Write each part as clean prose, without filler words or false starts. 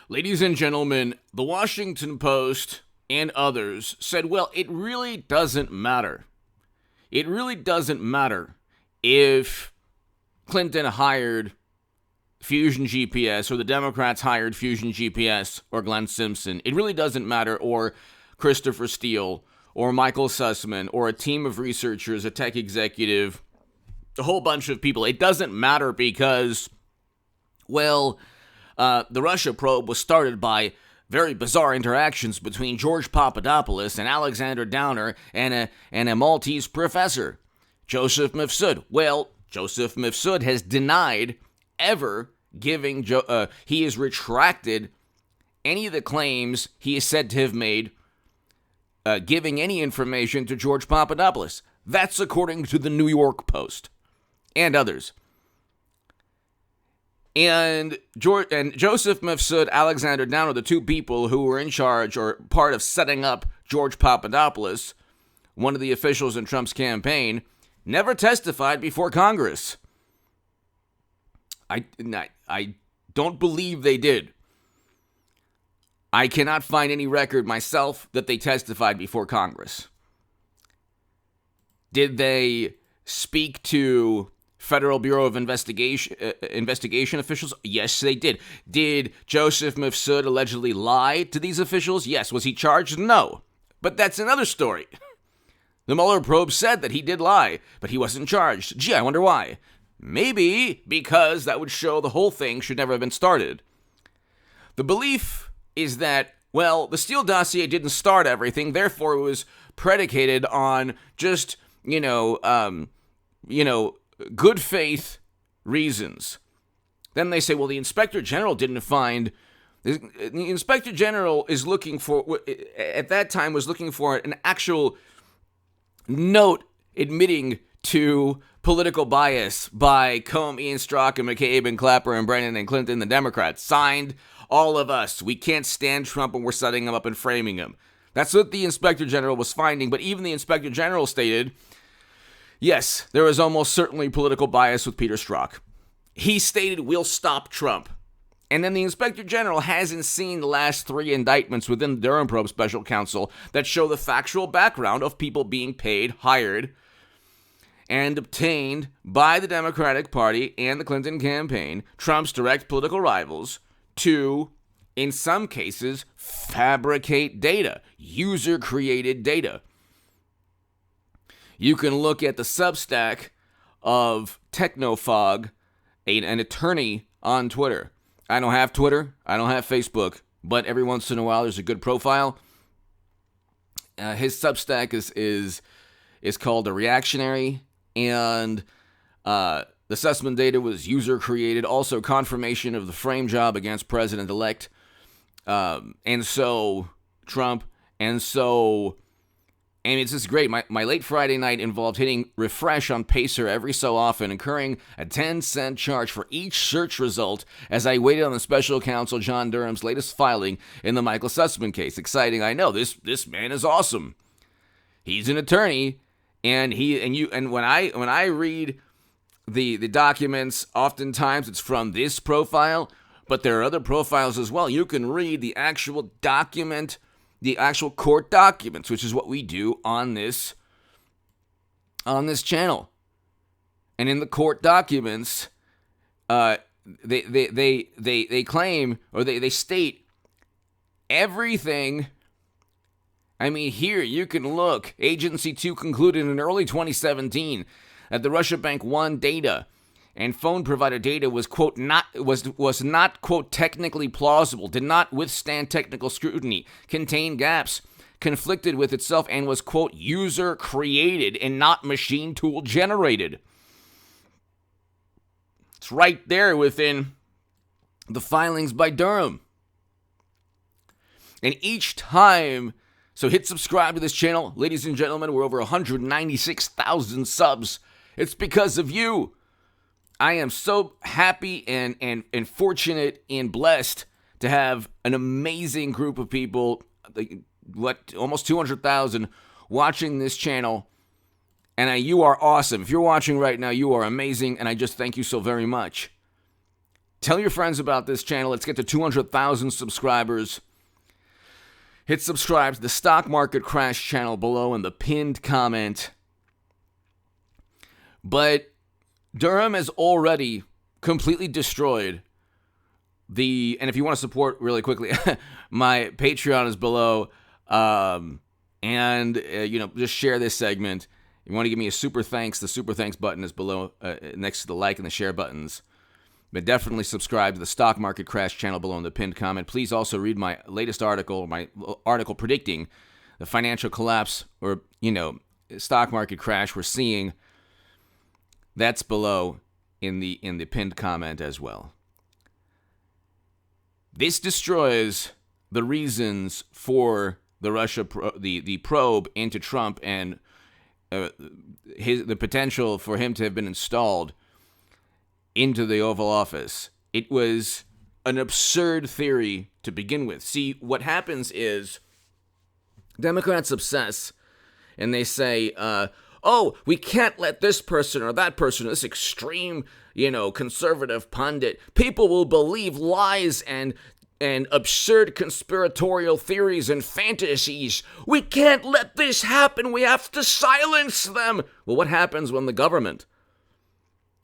Ladies and gentlemen, the Washington Post and others said, well, it really doesn't matter. It really doesn't matter if Clinton hired Fusion GPS or the Democrats hired Fusion GPS or Glenn Simpson. It really doesn't matter, or Christopher Steele or Michael Sussman or a team of researchers, a tech executive, a whole bunch of people. It doesn't matter because, well, the Russia probe was started by very bizarre interactions between George Papadopoulos and Alexander Downer and a Maltese professor, Joseph Mifsud. Well, Joseph Mifsud has denied ever giving, he has retracted any of the claims he is said to have made, giving any information to George Papadopoulos. That's according to the New York Post and others. And Joseph Mifsud, Alexander Downer, the two people who were in charge or part of setting up George Papadopoulos, one of the officials in Trump's campaign, never testified before Congress. I don't believe they did. I cannot find any record myself that they testified before Congress. Did they speak to Federal Bureau of Investigation officials? Yes, they did. Did Joseph Mifsud allegedly lie to these officials? Yes. Was he charged? No. But that's another story. The Mueller probe said that he did lie, but he wasn't charged. Gee, I wonder why. Maybe because that would show the whole thing should never have been started. The belief is that, well, the Steele dossier didn't start everything, therefore it was predicated on just, good faith reasons. Then they say, well, the Inspector General didn't find. The Inspector General is looking for, at that time, was looking for an actual note admitting to political bias by Comey, Ian Strzok, and McCabe, and Clapper, and Brennan, and Clinton, the Democrats. Signed, all of us. We can't stand Trump, and we're setting him up and framing him. That's what the Inspector General was finding, but even the Inspector General stated, yes, there is almost certainly political bias with Peter Strzok. He stated, we'll stop Trump. And then the Inspector General hasn't seen the last 3 indictments within the Durham probe special counsel that show the factual background of people being paid, hired, and obtained by the Democratic Party and the Clinton campaign, Trump's direct political rivals, to, in some cases, fabricate data, user-created data. You can look at the Substack of Technofog, an attorney on Twitter. I don't have Twitter. I don't have Facebook. But every once in a while, there's a good profile. His Substack is called The Reactionary. And the Sussman data was user-created. Also, confirmation of the frame job against President-elect. And so, Trump. And so, and it's just great. My late Friday night involved hitting refresh on Pacer every so often, incurring a 10-cent charge for each search result as I waited on the special counsel John Durham's latest filing in the Michael Sussman case. Exciting, I know. This man is awesome. He's an attorney, and when I read the documents, oftentimes it's from this profile, but there are other profiles as well. You can read the actual document, the actual court documents, which is what we do on this channel. And in the court documents, they claim, or they state everything. I mean, here you can look. Agency 2 concluded in early 2017 that the Russia Bank 1 data and phone provider data was, quote, not, quote, technically plausible, did not withstand technical scrutiny, contained gaps, conflicted with itself, and was, quote, user-created and not machine tool-generated. It's right there within the filings by Durham. And each time, so hit subscribe to this channel. Ladies and gentlemen, we're over 196,000 subs. It's because of you. I am so happy and fortunate and blessed to have an amazing group of people, almost 200,000 watching this channel. And you are awesome. If you're watching right now, you are amazing, and I just thank you so very much. Tell your friends about this channel. Let's get to 200,000 subscribers. Hit subscribe to the Stock Market Crash channel below in the pinned comment. But Durham has already completely destroyed and if you want to support really quickly, my Patreon is below. Just share this segment. If you want to give me a super thanks, the super thanks button is below, next to the like and the share buttons. But definitely subscribe to the Stock Market Crash channel below in the pinned comment. Please also read my latest article, my article predicting the financial collapse or, stock market crash we're seeing. That's below in the pinned comment as well. This destroys the reasons for the the probe into Trump and the potential for him to have been installed into the Oval Office. It was an absurd theory to begin with. See, what happens is Democrats obsess and they say, we can't let this person or that person, this extreme, conservative pundit, people will believe lies and absurd conspiratorial theories and fantasies. We can't let this happen. We have to silence them. Well, what happens when the government,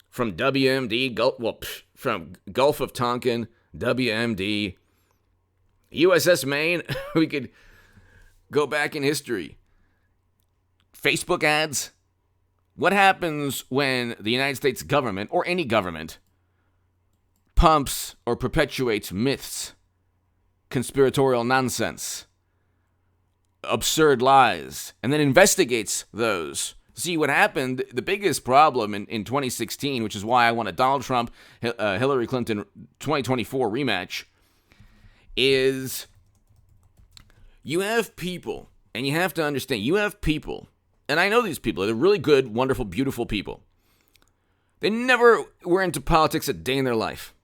from WMD, from Gulf of Tonkin, WMD, USS Maine, we could go back in history. Facebook ads. What happens when the United States government, or any government, pumps or perpetuates myths, conspiratorial nonsense, absurd lies, and then investigates those? See, what happened, the biggest problem in 2016, which is why I want a Donald Trump, Hillary Clinton 2024 rematch, is you have people, and you have to understand, you have people, and I know these people, they're really good, wonderful, beautiful people. They never were into politics a day in their life.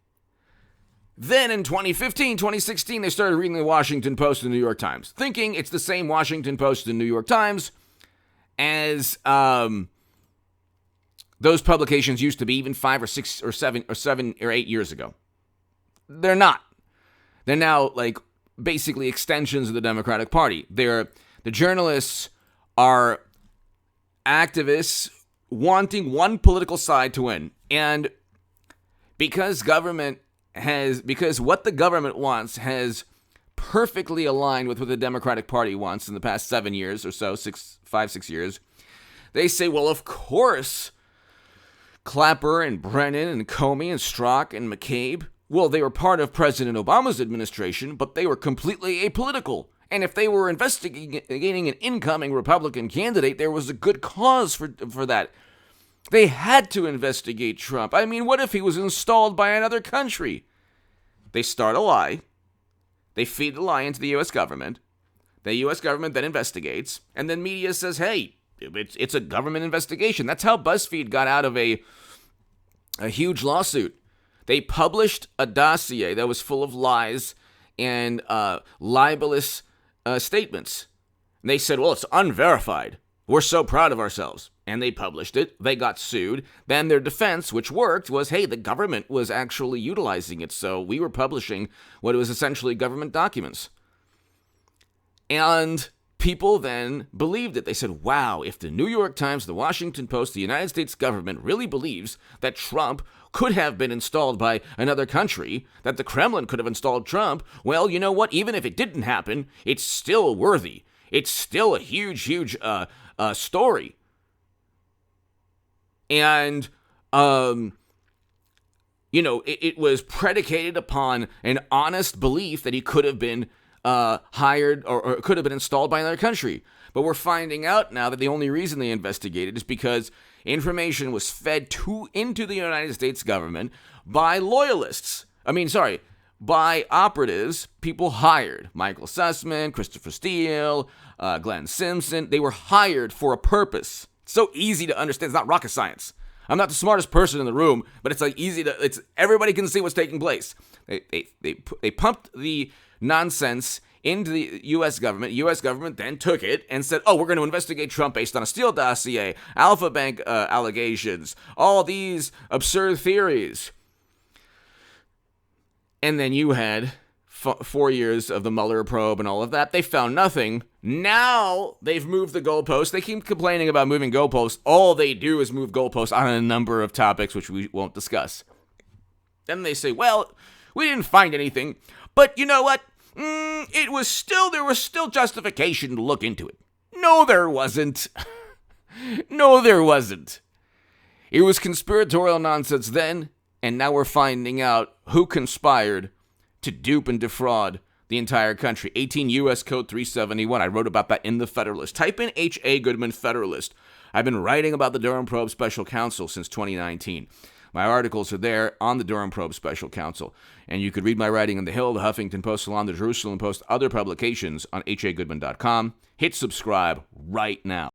Then in 2015, 2016, they started reading the Washington Post and the New York Times, thinking it's the same Washington Post and New York Times as those publications used to be even 5 or 6 or 7 or 8 years ago. They're not. They're now like basically extensions of the Democratic Party. The journalists are activists wanting one political side to win. And because what the government wants has perfectly aligned with what the Democratic Party wants in the past 7 years or so, 6 years, they say, well, of course, Clapper and Brennan and Comey and Strzok and McCabe, well, they were part of President Obama's administration, but they were completely apolitical. And if they were investigating an incoming Republican candidate, there was a good cause for that. They had to investigate Trump. I mean, what if he was installed by another country? They start a lie. They feed the lie into the U.S. government. The U.S. government then investigates. And then media says, hey, it's a government investigation. That's how BuzzFeed got out of a huge lawsuit. They published a dossier that was full of lies and libelous statements. And they said, well, it's unverified. We're so proud of ourselves. And they published it. They got sued. Then their defense, which worked, was, hey, the government was actually utilizing it. So we were publishing what was essentially government documents. And people then believed it. They said, wow, if the New York Times, the Washington Post, the United States government really believes that Trump could have been installed by another country, that the Kremlin could have installed Trump, well, you know what? Even if it didn't happen, it's still worthy. It's still a huge, huge story. And, it was predicated upon an honest belief that he could have been hired or could have been installed by another country. But we're finding out now that the only reason they investigated is because information was fed into the United States government by by operatives, people hired. Michael Sussman, Christopher Steele, Glenn Simpson. They were hired for a purpose. It's so easy to understand. It's not rocket science. I'm not the smartest person in the room, but it's it's everybody can see what's taking place. They pumped the nonsense into the U.S. government. U.S. government then took it and said, we're going to investigate Trump based on a Steele dossier, Alpha Bank allegations, all these absurd theories. And then you had 4 years of the Mueller probe and all of that. They found nothing. Now they've moved the goalposts. They keep complaining about moving goalposts. All they do is move goalposts on a number of topics, which we won't discuss. Then they say, well, we didn't find anything. But you know what? There was still justification to look into it. No, there wasn't. No, there wasn't. It was conspiratorial nonsense then, and now we're finding out who conspired to dupe and defraud the entire country. 18 U.S. Code 371. I wrote about that in the Federalist. Type in H.A. Goodman Federalist. I've been writing about the Durham Probe Special Counsel since 2019. My articles are there on the Durham Probe Special Counsel. And you could read my writing in The Hill, the Huffington Post, Salon, the Jerusalem Post, other publications on hagoodman.com. Hit subscribe right now.